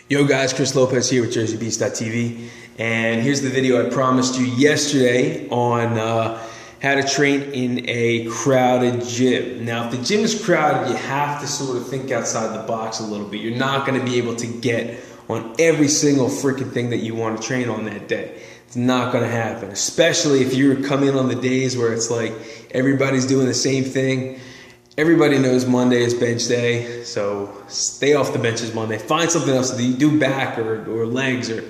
Yo guys, Chris Lopez here with JerseyBeast.tv, and here's the video I promised you yesterday on how to train in a crowded gym. Now, if the gym is crowded, you have to sort of think outside the box a little bit. You're not going to be able to get on every single freaking thing that you want to train on that day. It's not going to happen, especially if you come in on the days where it's like everybody's doing the same thing. Everybody knows Monday is bench day, so stay off the benches Monday. Find something else to do. Do back or legs. Or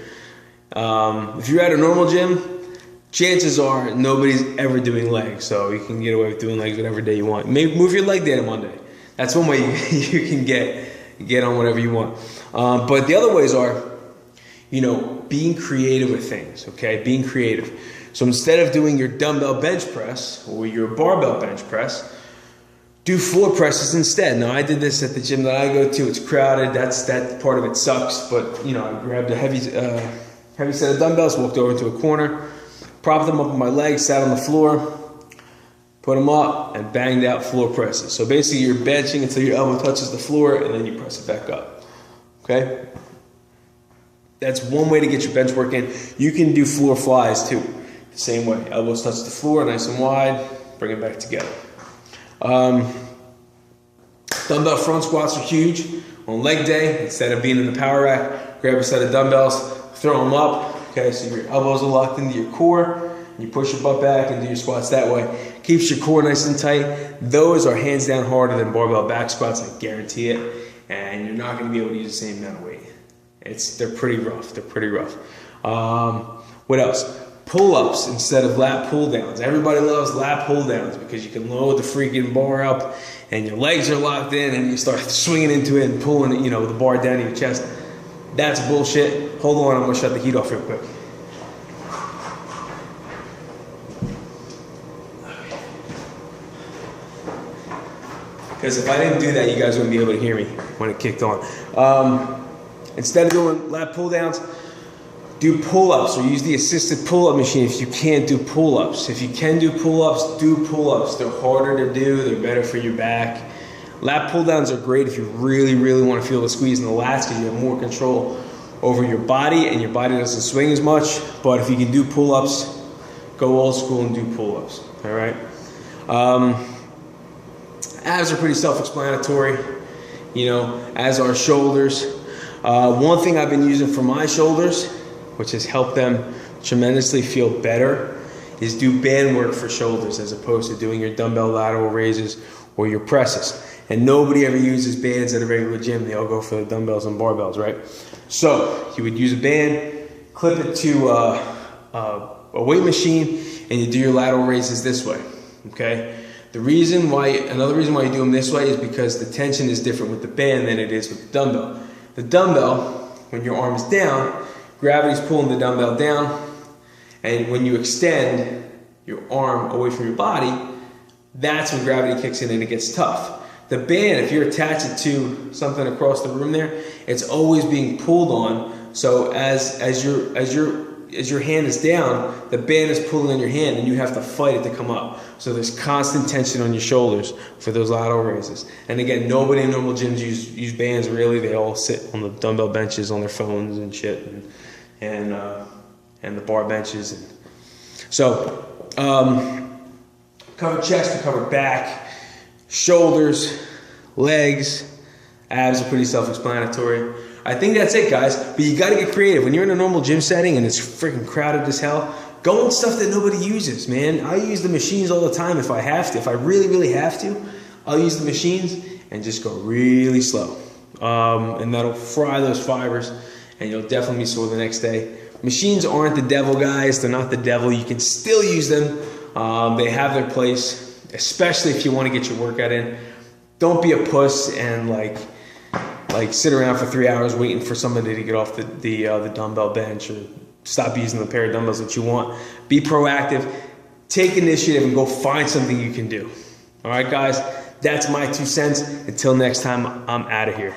if you're at a normal gym, chances are nobody's ever doing legs, so you can get away with doing legs whatever day you want. Maybe move your leg day to Monday. That's one way you can get on whatever you want. But the other ways are, being creative with things. Okay, being creative. So instead of doing your dumbbell bench press or your barbell bench press, do floor presses instead. Now, I did this at the gym that I go to. It's crowded. That part of it sucks. But I grabbed a heavy set of dumbbells, walked over into a corner, propped them up on my legs, sat on the floor, put them up, and banged out floor presses. So basically, you're benching until your elbow touches the floor, and then you press it back up. Okay? That's one way to get your bench work in. You can do floor flies too. The same way. Elbows touch the floor, nice and wide. Bring it back together. Dumbbell front squats are huge. On leg day, instead of being in the power rack, grab a set of dumbbells, throw them up. Okay, so your elbows are locked into your core. You push your butt back and do your squats that way. Keeps your core nice and tight. Those are hands down harder than barbell back squats, I guarantee it. And you're not going to be able to use the same amount of weight. They're pretty rough. They're pretty rough. What else? Pull-ups instead of lat pull-downs. Everybody loves lat pull-downs because you can load the freaking bar up and your legs are locked in and you start swinging into it and pulling the bar down to your chest. That's bullshit. Hold on, I'm going to shut the heat off real quick. Because if I didn't do that, you guys wouldn't be able to hear me when it kicked on. Instead of doing lat pull-downs, do pull-ups or use the assisted pull-up machine if you can't do pull-ups. If you can do pull-ups, do pull-ups. They're harder to do. They're better for your back. Lat pull-downs are great if you really, really want to feel the squeeze in the lats because you have more control over your body and your body doesn't swing as much. But if you can do pull-ups, go old school and do pull-ups. All right? Abs are pretty self-explanatory, as are shoulders. One thing I've been using for my shoulders, which has helped them tremendously feel better, is do band work for shoulders as opposed to doing your dumbbell lateral raises or your presses. And nobody ever uses bands at a regular gym. They all go for the dumbbells and barbells, right? So you would use a band, clip it to a weight machine, and you do your lateral raises this way, okay? Another reason why you do them this way is because the tension is different with the band than it is with the dumbbell. The dumbbell, when your arm is down, gravity's pulling the dumbbell down, and when you extend your arm away from your body, that's when gravity kicks in and it gets tough. The band, if you attach it to something across the room there, it's always being pulled on. So as your hand is down, the band is pulling on your hand and you have to fight it to come up. So there's constant tension on your shoulders for those lateral raises. And again, nobody in normal gyms use bands really. They all sit on the dumbbell benches on their phones and shit and the bar benches. And so cover chest, cover back, shoulders, legs, abs are pretty self-explanatory. I think that's it, guys. But you got to get creative. When you're in a normal gym setting and it's freaking crowded as hell, go on stuff that nobody uses, man. I use the machines all the time if I have to. If I really, really have to, I'll use the machines and just go really slow. And that'll fry those fibers, and you'll definitely be sore the next day. Machines aren't the devil, guys. They're not the devil. You can still use them. They have their place, especially if you want to get your workout in. Don't be a puss and like sit around for 3 hours waiting for somebody to get off the dumbbell bench or stop using the pair of dumbbells that you want. Be proactive, take initiative, and go find something you can do. All right, guys, that's my 2 cents. Until next time, I'm out of here.